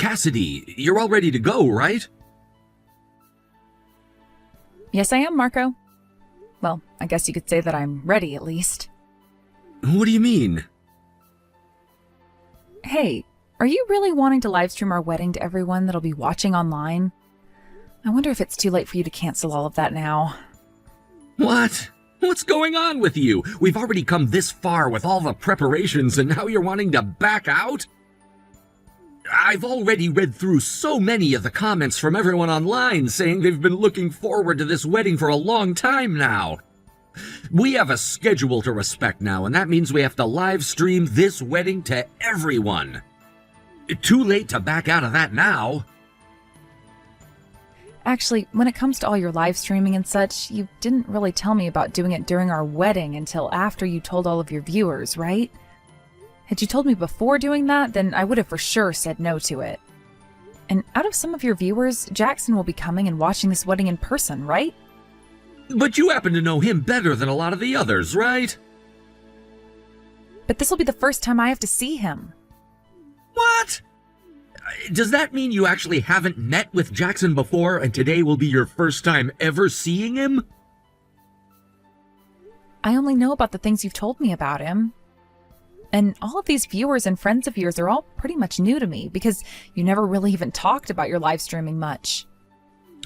Cassidy, you're all ready to go, right? Yes, I am, Marco. Well, I guess you could say that I'm ready, at least. What do you mean? Hey, are you really wanting to livestream our wedding to everyone that'll be watching online? I wonder if it's too late for you to cancel all of that now. What? What's going on with you? We've already come this far with all the preparations, and now you're wanting to back out? I've already read through so many of the comments from everyone online saying they've been looking forward to this wedding for a long time now. We have a schedule to respect now, and that means we have to live stream this wedding to everyone. Too late to back out of that now. Actually, when it comes to all your live streaming and such, you didn't really tell me about doing it during our wedding until after you told all of your viewers, right? Had you told me before doing that, then I would have for sure said no to it. And out of some of your viewers, Jackson will be coming and watching this wedding in person, right? But you happen to know him better than a lot of the others, right? But this will be the first time I have to see him. What? Does that mean you actually haven't met with Jackson before and today will be your first time ever seeing him? I only know about the things you've told me about him. And all of these viewers and friends of yours are all pretty much new to me because you never really even talked about your live streaming much.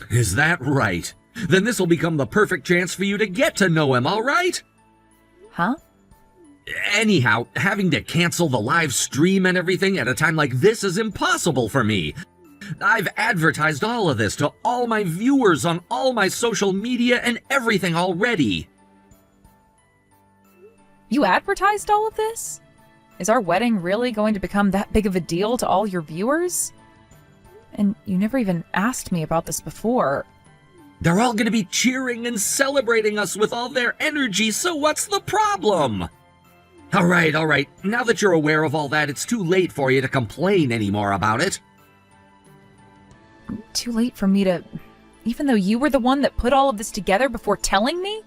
Is that right? Then this will become the perfect chance for you to get to know him, all right? Huh? Anyhow, having to cancel the live stream and everything at a time like this is impossible for me. I've advertised all of this to all my viewers on all my social media and everything already. You advertised all of this? Is our wedding really going to become that big of a deal to all your viewers? And you never even asked me about this before. They're all going to be cheering and celebrating us with all their energy, so what's the problem? All right. Now that you're aware of all that, it's too late for you to complain anymore about it. Too late for me to... Even though you were the one that put all of this together before telling me?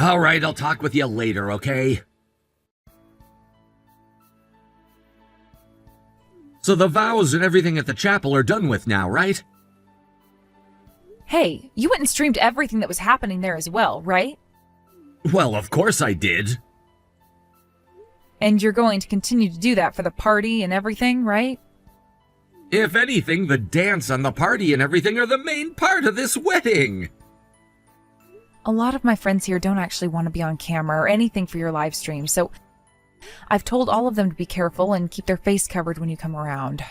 All right, I'll talk with you later, okay? So the vows and everything at the chapel are done with now, right? Hey, you went and streamed everything that was happening there as well, right? Well, of course I did. And you're going to continue to do that for the party and everything, right? If anything, the dance and the party and everything are the main part of this wedding. A lot of my friends here don't actually want to be on camera or anything for your live stream, so I've told all of them to be careful and keep their face covered when you come around.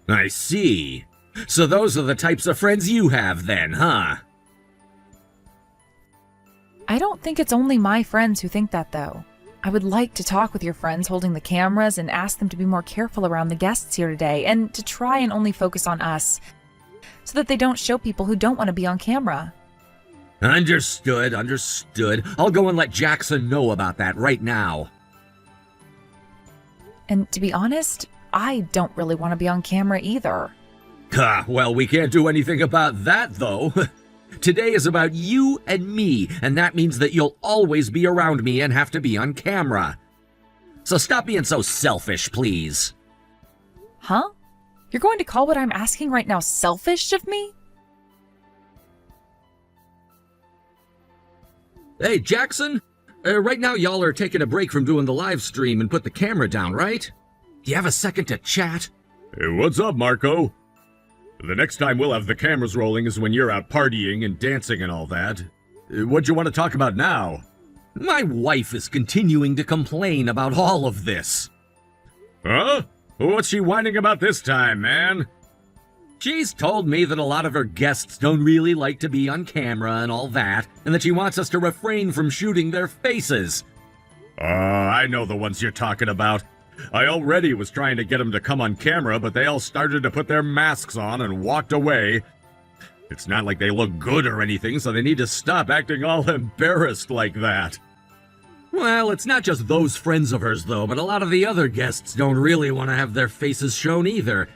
I see. So those are the types of friends you have then, huh? I don't think it's only my friends who think that, though. I would like to talk with your friends holding the cameras and ask them to be more careful around the guests here today and to try and only focus on us so that they don't show people who don't want to be on camera. Understood. I'll go and let Jackson know about that right now. And to be honest, I don't really want to be on camera either. Well, we can't do anything about that, though. Today is about you and me, and that means that you'll always be around me and have to be on camera. So stop being so selfish, please. Huh? You're going to call what I'm asking right now selfish of me? Hey, Jackson? Right now y'all are taking a break from doing the live stream and put the camera down, right? Do you have a second to chat? Hey, what's up, Marco? The next time we'll have the cameras rolling is when you're out partying and dancing and all that. What do you want to talk about now? My wife is continuing to complain about all of this. Huh? What's she whining about this time, man? She's told me that a lot of her guests don't really like to be on camera and all that, and that she wants us to refrain from shooting their faces. I know the ones you're talking about. I already was trying to get them to come on camera, but they all started to put their masks on and walked away. It's not like they look good or anything, so they need to stop acting all embarrassed like that. Well, it's not just those friends of hers, though, but a lot of the other guests don't really want to have their faces shown either.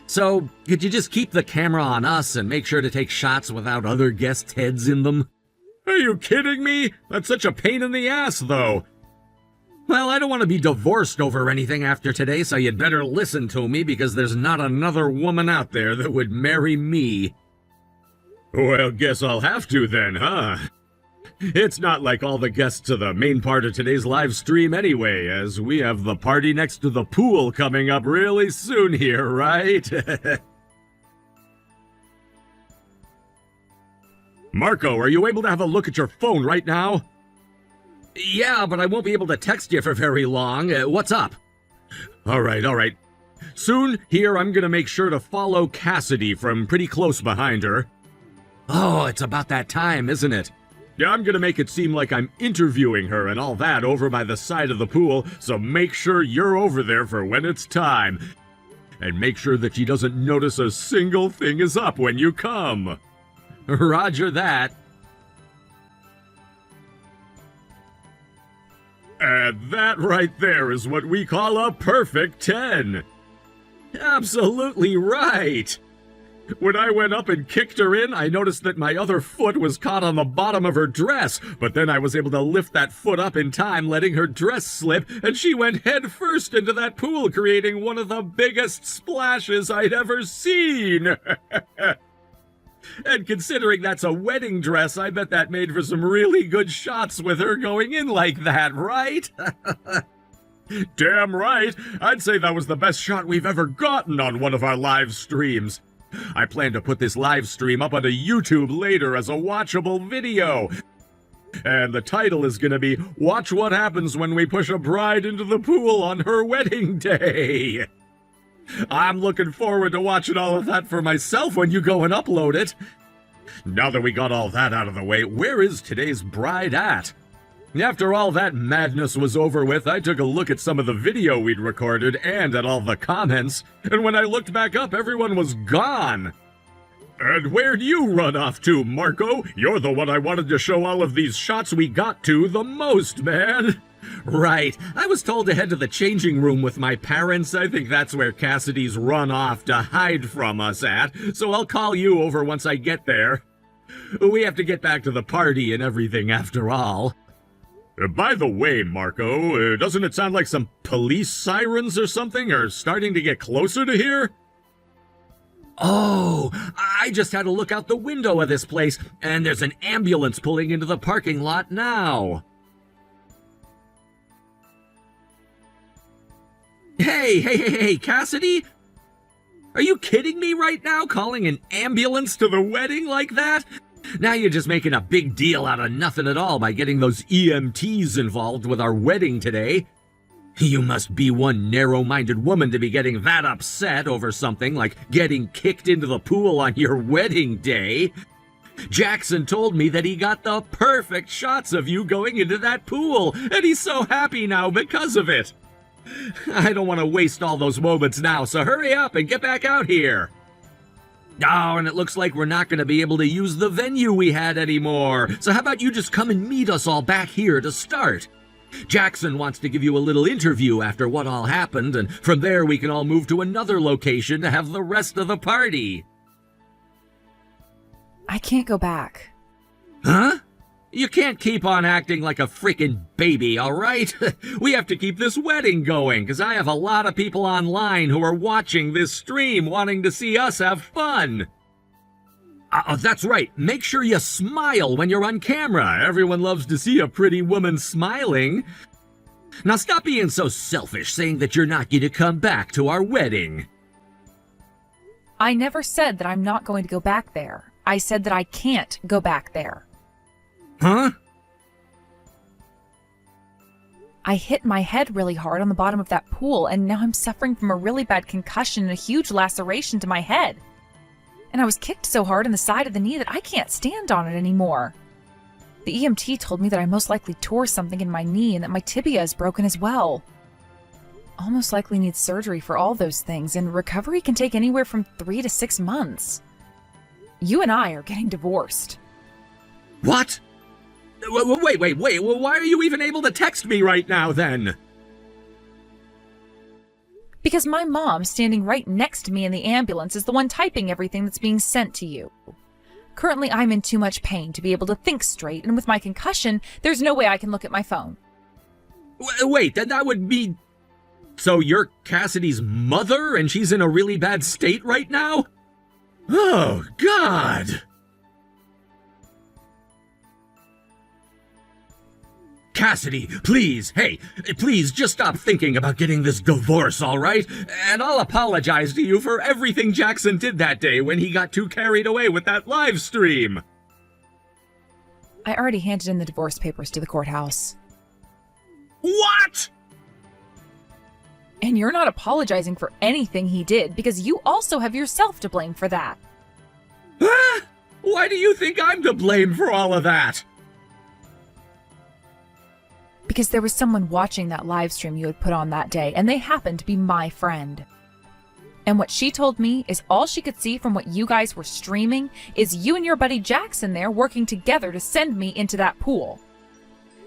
So, could you just keep the camera on us and make sure to take shots without other guests' heads in them? Are you kidding me? That's such a pain in the ass, though. Well, I don't want to be divorced over anything after today, so you'd better listen to me because there's not another woman out there that would marry me. Well, guess I'll have to then, huh? It's not like all the guests of the main part of today's live stream anyway, as we have the party next to the pool coming up really soon here, right? Marco, are you able to have a look at your phone right now? Yeah, but I won't be able to text you for very long. What's up? All right. Soon, here, I'm gonna make sure to follow Cassidy from pretty close behind her. Oh, it's about that time, isn't it? Yeah, I'm gonna make it seem like I'm interviewing her and all that over by the side of the pool, so make sure you're over there for when it's time. And make sure that she doesn't notice a single thing is up when you come. Roger that. And that right there is what we call a perfect 10. Absolutely right. When I went up and kicked her in, I noticed that my other foot was caught on the bottom of her dress, but then I was able to lift that foot up in time, letting her dress slip, and she went head first into that pool, creating one of the biggest splashes I'd ever seen. And considering that's a wedding dress, I bet that made for some really good shots with her going in like that, right? Damn right! I'd say that was the best shot we've ever gotten on one of our live streams. I plan to put this live stream up onto YouTube later as a watchable video. And the title is gonna be, Watch What Happens When We Push a Bride into the Pool on Her Wedding Day. I'm looking forward to watching all of that for myself when you go and upload it. Now that we got all that out of the way, where is today's bride at? After all that madness was over with, I took a look at some of the video we'd recorded and at all the comments, and when I looked back up, everyone was gone. And where'd you run off to, Marco? You're the one I wanted to show all of these shots we got to the most, man. Right. I was told to head to the changing room with my parents. I think that's where Cassidy's run off to hide from us at, so I'll call you over once I get there. We have to get back to the party and everything after all. By the way, Marco, doesn't it sound like some police sirens or something are starting to get closer to here? Oh, I just had a look out the window of this place, and there's an ambulance pulling into the parking lot now. Hey, Cassidy? Are you kidding me right now, calling an ambulance to the wedding like that? Now you're just making a big deal out of nothing at all by getting those EMTs involved with our wedding today. You must be one narrow-minded woman to be getting that upset over something like getting kicked into the pool on your wedding day. Jackson told me that he got the perfect shots of you going into that pool, and he's so happy now because of it. I don't want to waste all those moments now, so hurry up and get back out here. Oh, and it looks like we're not going to be able to use the venue we had anymore. So how about you just come and meet us all back here to start? Jackson wants to give you a little interview after what all happened, and from there we can all move to another location to have the rest of the party. I can't go back. Huh? You can't keep on acting like a freaking baby, all right? We have to keep this wedding going, because I have a lot of people online who are watching this stream wanting to see us have fun. That's right. Make sure you smile when you're on camera. Everyone loves to see a pretty woman smiling. Now stop being so selfish, saying that you're not going to come back to our wedding. I never said that I'm not going to go back there. I said that I can't go back there. Huh? I hit my head really hard on the bottom of that pool, and now I'm suffering from a really bad concussion and a huge laceration to my head. And I was kicked so hard in the side of the knee that I can't stand on it anymore. The EMT told me that I most likely tore something in my knee and that my tibia is broken as well. I'll most likely need surgery for all those things, and recovery can take anywhere from 3 to 6 months. You and I are getting divorced. What? Wait. Why are you even able to text me right now, then? Because my mom, standing right next to me in the ambulance, is the one typing everything that's being sent to you. Currently, I'm in too much pain to be able to think straight, and with my concussion, there's no way I can look at my phone. Wait, then that would be... So you're Cassidy's mother and she's in a really bad state right now? Oh, God! Cassidy, please, hey, please just stop thinking about getting this divorce, all right? And I'll apologize to you for everything Jackson did that day when he got too carried away with that live stream. I already handed in the divorce papers to the courthouse. What? And you're not apologizing for anything he did because you also have yourself to blame for that. Huh? Why do you think I'm to blame for all of that? Because there was someone watching that live stream you had put on that day, and they happened to be my friend. And what she told me is all she could see from what you guys were streaming is you and your buddy Jackson there working together to send me into that pool.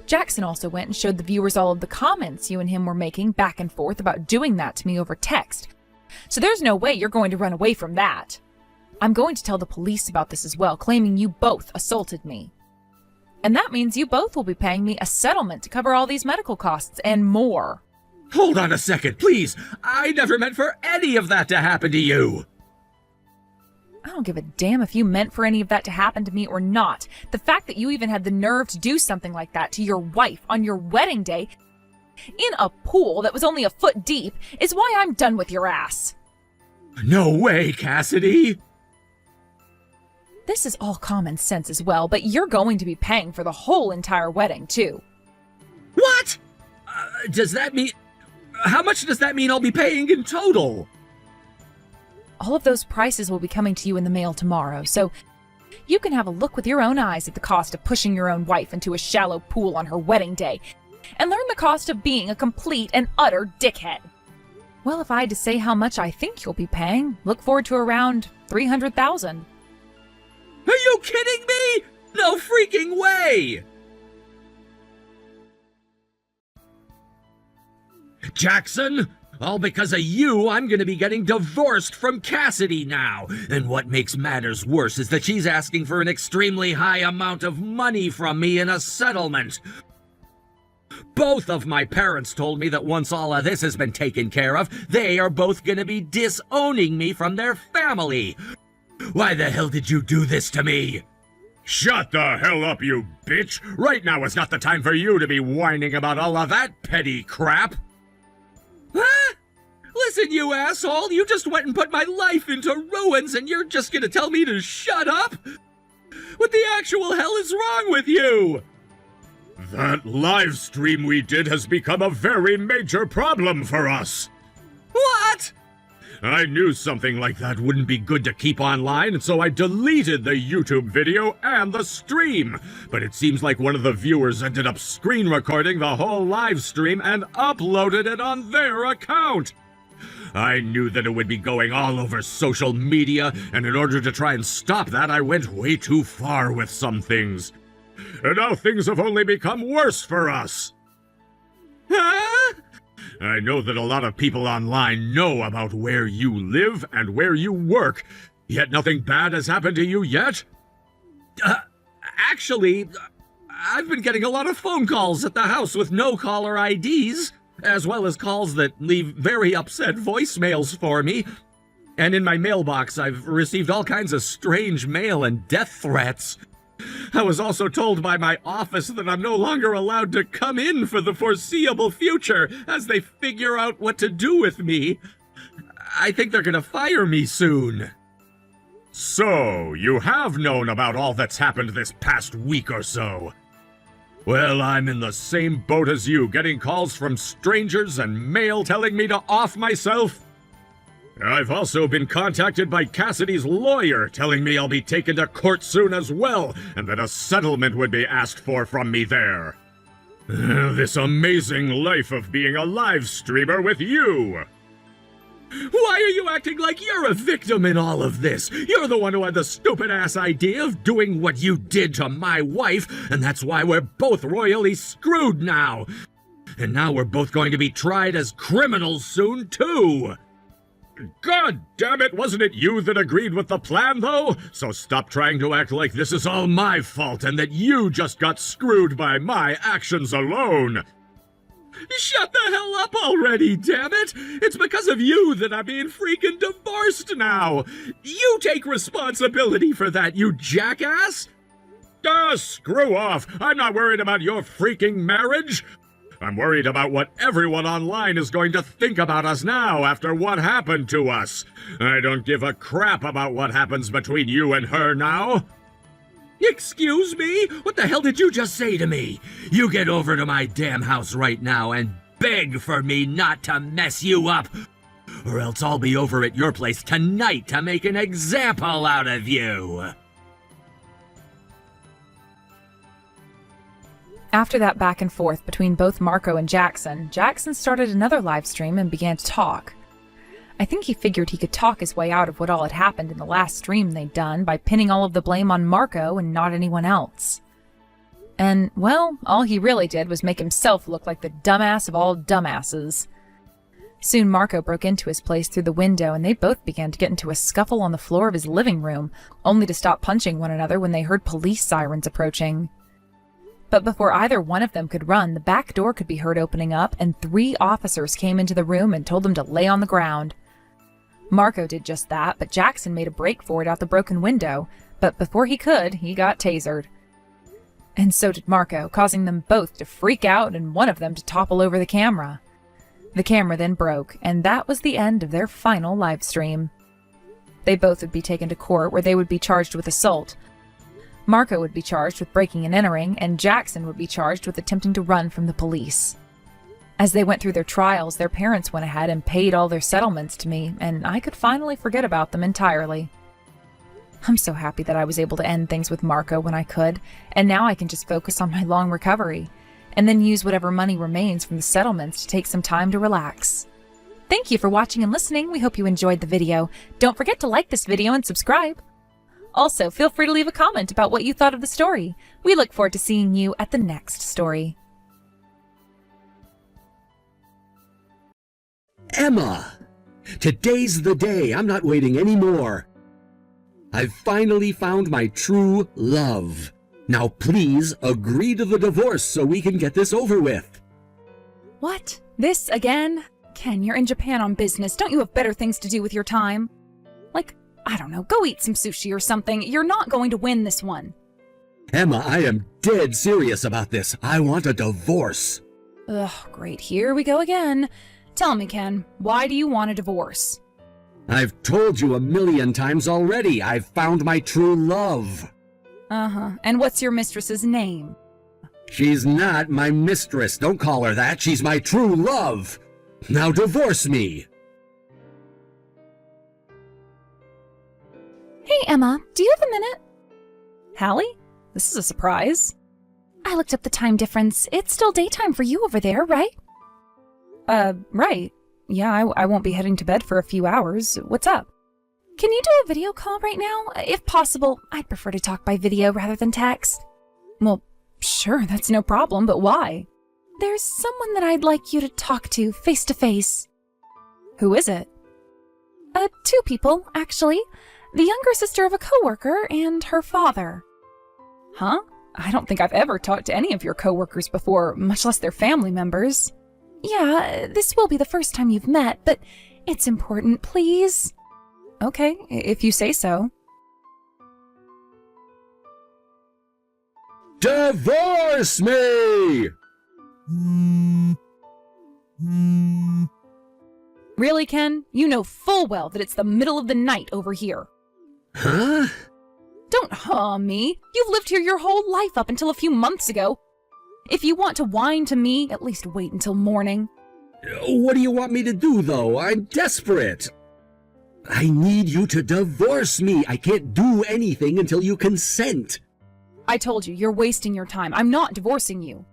Jackson also went and showed the viewers all of the comments you and him were making back and forth about doing that to me over text. So there's no way you're going to run away from that. I'm going to tell the police about this as well, claiming you both assaulted me. And that means you both will be paying me a settlement to cover all these medical costs and more. Hold on a second, please. I never meant for any of that to happen to you. I don't give a damn if you meant for any of that to happen to me or not. The fact that you even had the nerve to do something like that to your wife on your wedding day in a pool that was only a foot deep is why I'm done with your ass. No way, Cassidy. This is all common sense as well, but you're going to be paying for the whole entire wedding, too. What? Does that mean... How much does that mean I'll be paying in total? All of those prices will be coming to you in the mail tomorrow, so you can have a look with your own eyes at the cost of pushing your own wife into a shallow pool on her wedding day, and learn the cost of being a complete and utter dickhead. Well, if I had to say how much I think you'll be paying, look forward to around $300,000. Are you kidding me? No freaking way! Jackson, all because of you, I'm gonna be getting divorced from Cassidy now. And what makes matters worse is that she's asking for an extremely high amount of money from me in a settlement. Both of my parents told me that once all of this has been taken care of, they are both gonna be disowning me from their family. Why the hell did you do this to me? Shut the hell up, you bitch! Right now is not the time for you to be whining about all of that petty crap! Huh? Listen, you asshole, you just went and put my life into ruins and you're just gonna tell me to shut up? What the actual hell is wrong with you? That live stream we did has become a very major problem for us. What? I knew something like that wouldn't be good to keep online, and so I deleted the YouTube video and the stream. But it seems like one of the viewers ended up screen recording the whole live stream and uploaded it on their account. I knew that it would be going all over social media, and in order to try and stop that, I went way too far with some things. And now things have only become worse for us. Huh? I know that a lot of people online know about where you live and where you work, yet nothing bad has happened to you yet? Actually, I've been getting a lot of phone calls at the house with no caller IDs, as well as calls that leave very upset voicemails for me. And in my mailbox, I've received all kinds of strange mail and death threats. I was also told by my office that I'm no longer allowed to come in for the foreseeable future as they figure out what to do with me. I think they're gonna fire me soon. So, you have known about all that's happened this past week or so. Well, I'm in the same boat as you, getting calls from strangers and mail telling me to off myself. I've also been contacted by Cassidy's lawyer telling me I'll be taken to court soon as well, and that a settlement would be asked for from me there. This amazing life of being a live streamer with you! Why are you acting like you're a victim in all of this? You're the one who had the stupid-ass idea of doing what you did to my wife, and that's why we're both royally screwed now. And now we're both going to be tried as criminals soon, too. God damn it, wasn't it you that agreed with the plan, though? So stop trying to act like this is all my fault and that you just got screwed by my actions alone. Shut the hell up already, damn it! It's because of you that I'm being freaking divorced now! You take responsibility for that, you jackass! Screw off! I'm not worried about your freaking marriage! I'm worried about what everyone online is going to think about us now after what happened to us. I don't give a crap about what happens between you and her now. Excuse me? What the hell did you just say to me? You get over to my damn house right now and beg for me not to mess you up, or else I'll be over at your place tonight to make an example out of you. After that back and forth between both Marco and Jackson, Jackson started another live stream and began to talk. I think he figured he could talk his way out of what all had happened in the last stream they'd done by pinning all of the blame on Marco and not anyone else. And, well, all he really did was make himself look like the dumbass of all dumbasses. Soon Marco broke into his place through the window and they both began to get into a scuffle on the floor of his living room, only to stop punching one another when they heard police sirens approaching. But before either one of them could run, the back door could be heard opening up and 3 officers came into the room and told them to lay on the ground. Marco did just that, but Jackson made a break for it out the broken window, but before he could, he got tasered. And so did Marco, causing them both to freak out and one of them to topple over the camera. The camera then broke, and that was the end of their final live stream. They both would be taken to court where they would be charged with assault. Marco would be charged with breaking and entering, and Jackson would be charged with attempting to run from the police. As they went through their trials, their parents went ahead and paid all their settlements to me, and I could finally forget about them entirely. I'm so happy that I was able to end things with Marco when I could, and now I can just focus on my long recovery, and then use whatever money remains from the settlements to take some time to relax. Thank you for watching and listening. We hope you enjoyed the video. Don't forget to like this video and subscribe. Also, feel free to leave a comment about what you thought of the story. We look forward to seeing you at the next story. Emma! Today's the day. I'm not waiting anymore. I've finally found my true love. Now please agree to the divorce so we can get this over with. What? This again? Ken, you're in Japan on business. Don't you have better things to do with your time? Like, I don't know, go eat some sushi or something. You're not going to win this one. Emma, I am dead serious about this. I want a divorce. Ugh, great. Here we go again. Tell me, Ken, why do you want a divorce? I've told you 1,000,000 times already. I've found my true love. Uh-huh. And what's your mistress's name? She's not my mistress. Don't call her that. She's my true love. Now divorce me. Hey, Emma, do you have a minute? Hallie? This is a surprise. I looked up the time difference. It's still daytime for you over there, right? Right. Yeah, I won't be heading to bed for a few hours. What's up? Can you do a video call right now? If possible, I'd prefer to talk by video rather than text. Well, sure, that's no problem, but why? There's someone that I'd like you to talk to face to face. Who is it? 2 people, actually. The younger sister of a coworker and her father. Huh? I don't think I've ever talked to any of your coworkers before, much less their family members. Yeah, this will be the first time you've met, but it's important, please. Okay, if you say so. Divorce me! Really, Ken? You know full well that it's the middle of the night over here. Huh? Don't huh me. You've lived here your whole life up until a few months ago. If you want to whine to me, at least wait until morning. What do you want me to do, though? I'm desperate. I need you to divorce me. I can't do anything until you consent. I told you, you're wasting your time. I'm not divorcing you.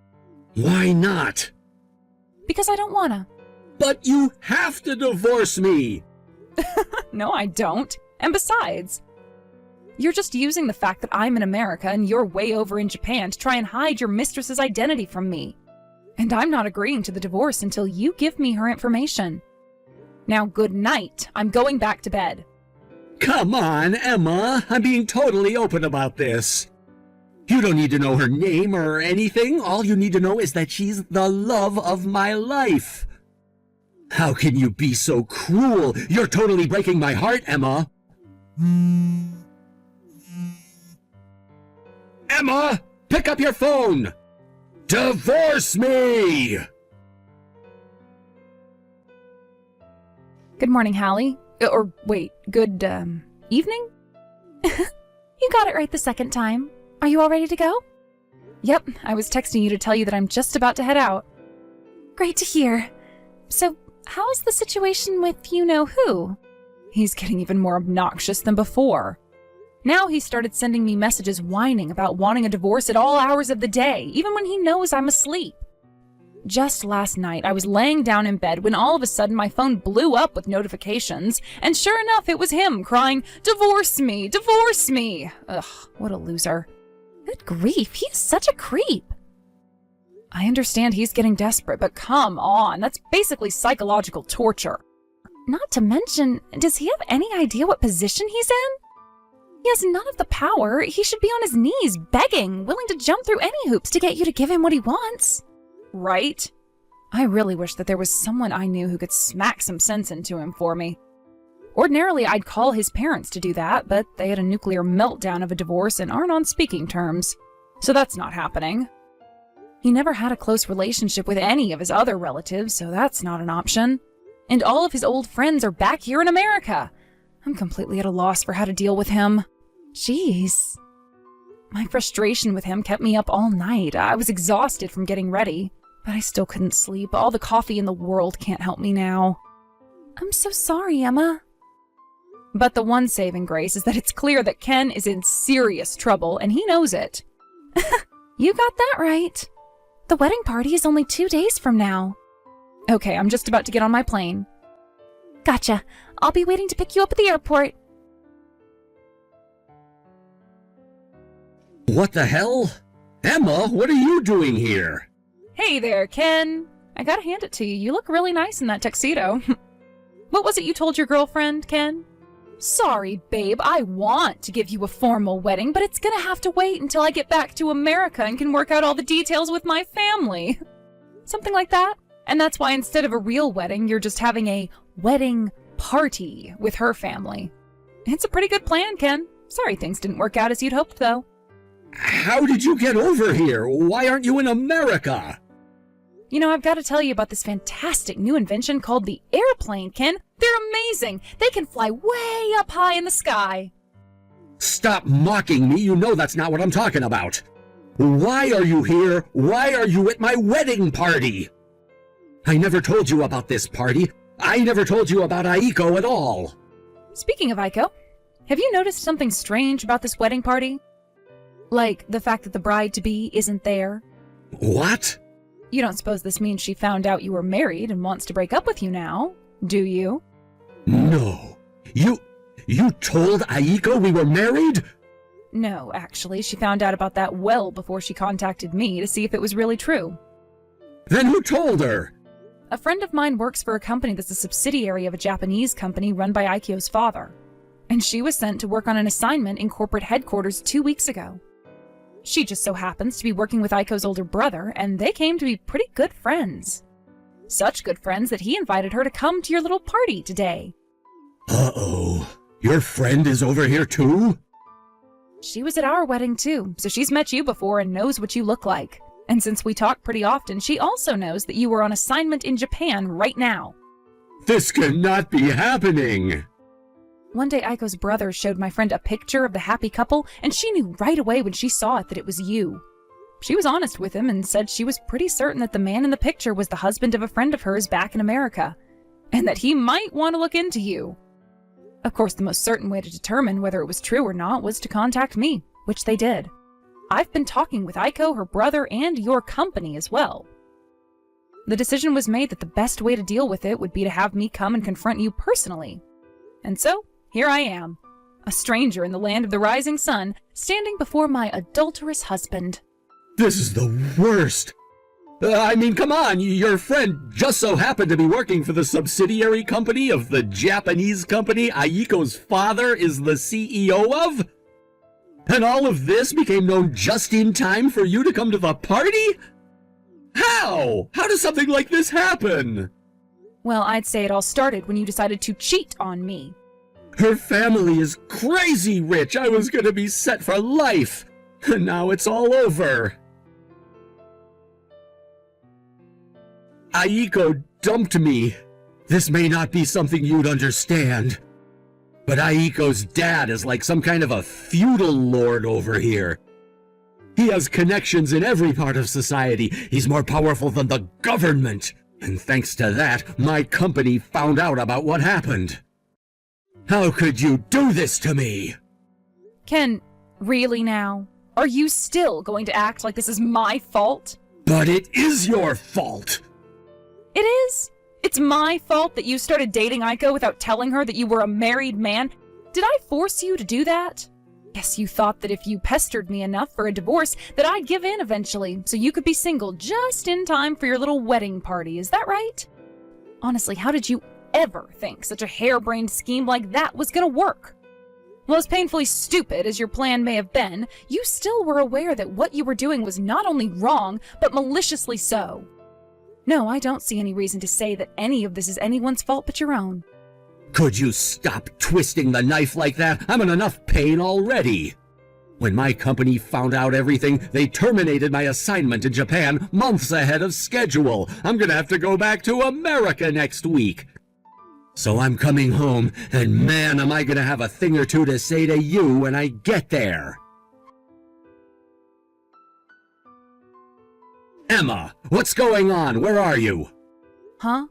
Why not? Because I don't wanna. But you have to divorce me. No, I don't. And besides, you're just using the fact that I'm in America and you're way over in Japan to try and hide your mistress's identity from me. And I'm not agreeing to the divorce until you give me her information. Now, good night. I'm going back to bed. Come on, Emma. I'm being totally open about this. You don't need to know her name or anything. All you need to know is that she's the love of my life. How can you be so cruel? You're totally breaking my heart, Emma. Emma, pick up your phone. Divorce me! Good morning, Hallie. Or wait, good, evening? You got it right the second time. Are you all ready to go? Yep, I was texting you to tell you that I'm just about to head out. Great to hear. So, how's the situation with you-know-who? He's getting even more obnoxious than before. Now he started sending me messages whining about wanting a divorce at all hours of the day, even when he knows I'm asleep. Just last night, I was laying down in bed when all of a sudden my phone blew up with notifications, and sure enough, it was him crying, "Divorce me! Divorce me!" Ugh, what a loser. Good grief, he is such a creep. I understand he's getting desperate, but come on, that's basically psychological torture. Not to mention, does he have any idea what position he's in? He has none of the power. He should be on his knees, begging, willing to jump through any hoops to get you to give him what he wants. Right? I really wish that there was someone I knew who could smack some sense into him for me. Ordinarily, I'd call his parents to do that, but they had a nuclear meltdown of a divorce and aren't on speaking terms. So that's not happening. He never had a close relationship with any of his other relatives, so that's not an option. And all of his old friends are back here in America. I'm completely at a loss for how to deal with him. Jeez. My frustration with him kept me up all night. I was exhausted from getting ready, but I still couldn't sleep. All the coffee in the world can't help me now. I'm so sorry, Emma. But the one saving grace is that it's clear that Ken is in serious trouble, and he knows it. You got that right. The wedding party is only 2 days from now. Okay, I'm just about to get on my plane. Gotcha. I'll be waiting to pick you up at the airport. What the hell? Emma, what are you doing here? Hey there, Ken. I gotta hand it to you. You look really nice in that tuxedo. What was it you told your girlfriend, Ken? Sorry, babe. I want to give you a formal wedding, but it's gonna have to wait until I get back to America and can work out all the details with my family. Something like that. And that's why instead of a real wedding, you're just having a wedding party with her family. It's a pretty good plan, Ken. Sorry things didn't work out as you'd hoped, though. How did you get over here? Why aren't you in America? You know, I've got to tell you about this fantastic new invention called the airplane, Ken. They're amazing. They can fly way up high in the sky. Stop mocking me. You know that's not what I'm talking about. Why are you here? Why are you at my wedding party? I never told you about this party. I never told you about Aiko at all. Speaking of Aiko, have you noticed something strange about this wedding party? Like the fact that the bride-to-be isn't there? What? You don't suppose this means she found out you were married and wants to break up with you now, do you? No. You told Aiko we were married? No, actually, she found out about that well before she contacted me to see if it was really true. Then who told her? A friend of mine works for a company that's a subsidiary of a Japanese company run by Aiko's father, and she was sent to work on an assignment in corporate headquarters 2 weeks ago. She just so happens to be working with Aiko's older brother, and they came to be pretty good friends. Such good friends that he invited her to come to your little party today. Uh-oh. Your friend is over here too? She was at our wedding too, so she's met you before and knows what you look like. And since we talk pretty often, she also knows that you were on assignment in Japan right now. This cannot be happening. One day Aiko's brother showed my friend a picture of the happy couple, and she knew right away when she saw it that it was you. She was honest with him and said she was pretty certain that the man in the picture was the husband of a friend of hers back in America, and that he might want to look into you. Of course, the most certain way to determine whether it was true or not was to contact me, which they did. I've been talking with Aiko, her brother, and your company as well. The decision was made that the best way to deal with it would be to have me come and confront you personally. And so, here I am, a stranger in the land of the rising sun, standing before my adulterous husband. This is the worst. I mean, come on, your friend just so happened to be working for the subsidiary company of the Japanese company Aiko's father is the CEO of? And all of this became known just in time for you to come to the party? How? How does something like this happen? Well, I'd say it all started when you decided to cheat on me. Her family is crazy rich. I was gonna be set for life. And now it's all over. Aiko dumped me. This may not be something you'd understand, but Aiko's dad is like some kind of a feudal lord over here. He has connections in every part of society. He's more powerful than the government. And thanks to that, my company found out about what happened. How could you do this to me? Ken, really now? Are you still going to act like this is my fault? But it is your fault. It is? It's my fault that you started dating Aiko without telling her that you were a married man? Did I force you to do that? Guess you thought that if you pestered me enough for a divorce, that I'd give in eventually, so you could be single just in time for your little wedding party, is that right? Honestly, how did you ever think such a harebrained scheme like that was gonna work? Well, as painfully stupid as your plan may have been, you still were aware that what you were doing was not only wrong, but maliciously so. No, I don't see any reason to say that any of this is anyone's fault but your own. Could you stop twisting the knife like that? I'm in enough pain already. When my company found out everything, they terminated my assignment in Japan months ahead of schedule. I'm gonna have to go back to America next week. So I'm coming home, and man, am I gonna have a thing or two to say to you when I get there. Emma, what's going on? Where are you? Huh?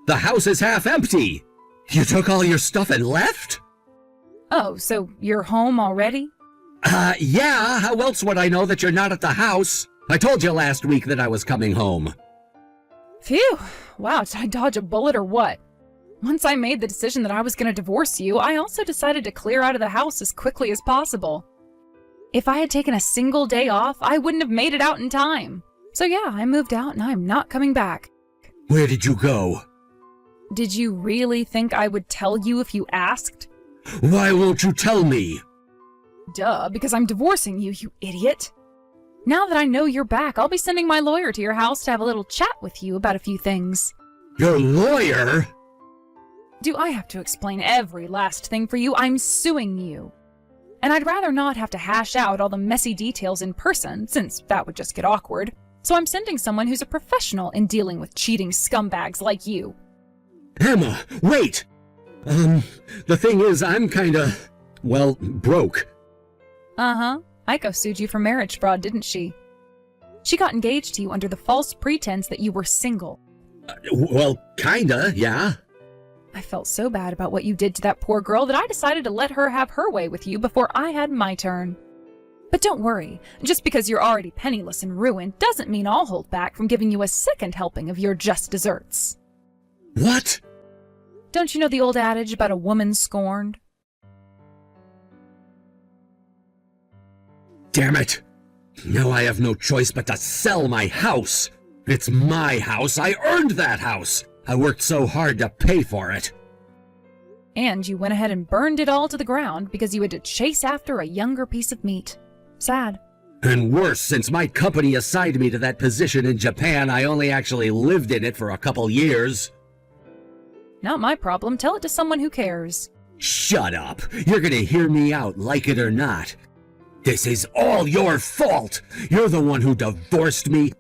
The house is half empty. You took all your stuff and left? Oh, so you're home already? Yeah, how else would I know that you're not at the house? I told you last week that I was coming home. Phew! Wow, did I dodge a bullet or what? Once I made the decision that I was going to divorce you, I also decided to clear out of the house as quickly as possible. If I had taken a single day off, I wouldn't have made it out in time. So yeah, I moved out and I'm not coming back. Where did you go? Did you really think I would tell you if you asked? Why won't you tell me? Duh, because I'm divorcing you, you idiot. Now that I know you're back, I'll be sending my lawyer to your house to have a little chat with you about a few things. Your lawyer? Do I have to explain every last thing for you? I'm suing you. And I'd rather not have to hash out all the messy details in person, since that would just get awkward. So I'm sending someone who's a professional in dealing with cheating scumbags like you. Emma, wait! The thing is, I'm kinda, well, broke. Uh-huh. Aiko sued you for marriage fraud, didn't she? She got engaged to you under the false pretense that you were single. Well, kinda, yeah. I felt so bad about what you did to that poor girl that I decided to let her have her way with you before I had my turn. But don't worry, just because you're already penniless and ruined doesn't mean I'll hold back from giving you a second helping of your just desserts. What? Don't you know the old adage about a woman scorned? Damn it! Now I have no choice but to sell my house! It's my house! I earned that house! I worked so hard to pay for it! And you went ahead and burned it all to the ground because you had to chase after a younger piece of meat. Sad. And worse, since my company assigned me to that position in Japan, I only actually lived in it for a couple years. Not my problem. Tell it to someone who cares. Shut up! You're gonna hear me out, like it or not. This is all your fault! You're the one who divorced me.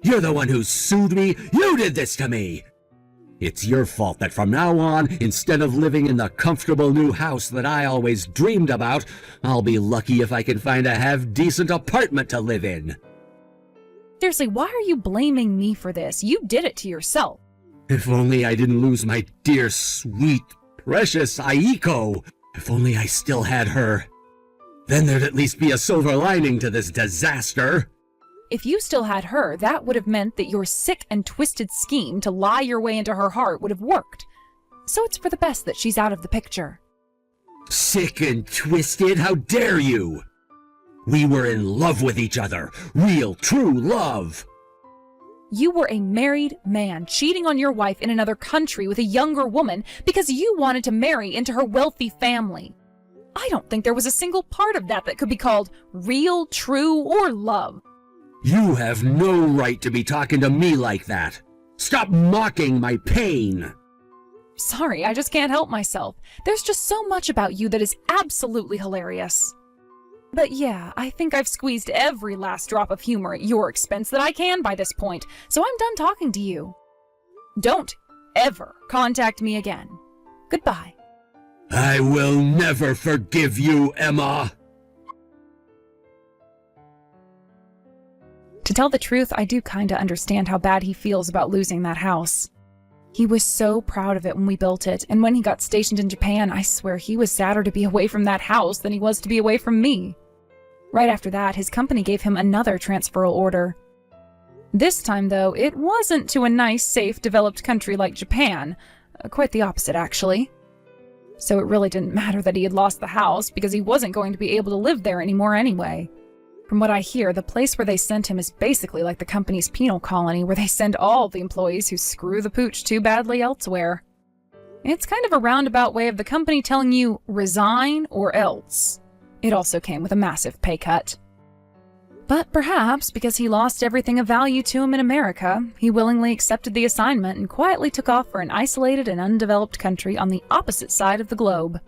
You're the one who sued me. You did this to me! It's your fault that from now on, instead of living in the comfortable new house that I always dreamed about, I'll be lucky if I can find a half-decent apartment to live in. Seriously, why are you blaming me for this? You did it to yourself. If only I didn't lose my dear, sweet, precious Aiko. If only I still had her. Then there'd at least be a silver lining to this disaster. If you still had her, that would have meant that your sick and twisted scheme to lie your way into her heart would have worked. So it's for the best that she's out of the picture. Sick and twisted? How dare you! We were in love with each other. Real, true love. You were a married man cheating on your wife in another country with a younger woman because you wanted to marry into her wealthy family. I don't think there was a single part of that that could be called real, true, or love. You have no right to be talking to me like that. Stop mocking my pain. Sorry, I just can't help myself. There's just so much about you that is absolutely hilarious. But yeah, I think I've squeezed every last drop of humor at your expense that I can by this point, so I'm done talking to you. Don't ever contact me again. Goodbye. I will never forgive you, Emma. To tell the truth, I do kinda understand how bad he feels about losing that house. He was so proud of it when we built it, and when he got stationed in Japan, I swear he was sadder to be away from that house than he was to be away from me. Right after that, his company gave him another transferal order. This time, though, it wasn't to a nice, safe, developed country like Japan. Quite the opposite, actually. So it really didn't matter that he had lost the house, because he wasn't going to be able to live there anymore anyway. From what I hear, the place where they sent him is basically like the company's penal colony, where they send all the employees who screw the pooch too badly elsewhere. It's kind of a roundabout way of the company telling you, resign or else. It also came with a massive pay cut. But perhaps because he lost everything of value to him in America, he willingly accepted the assignment and quietly took off for an isolated and undeveloped country on the opposite side of the globe.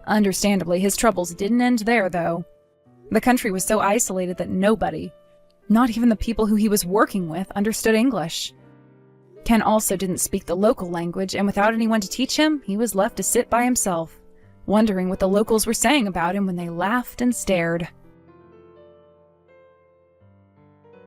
Understandably, his troubles didn't end there, though. The country was so isolated that nobody, not even the people who he was working with, understood English. Ken also didn't speak the local language, and without anyone to teach him, he was left to sit by himself, wondering what the locals were saying about him when they laughed and stared.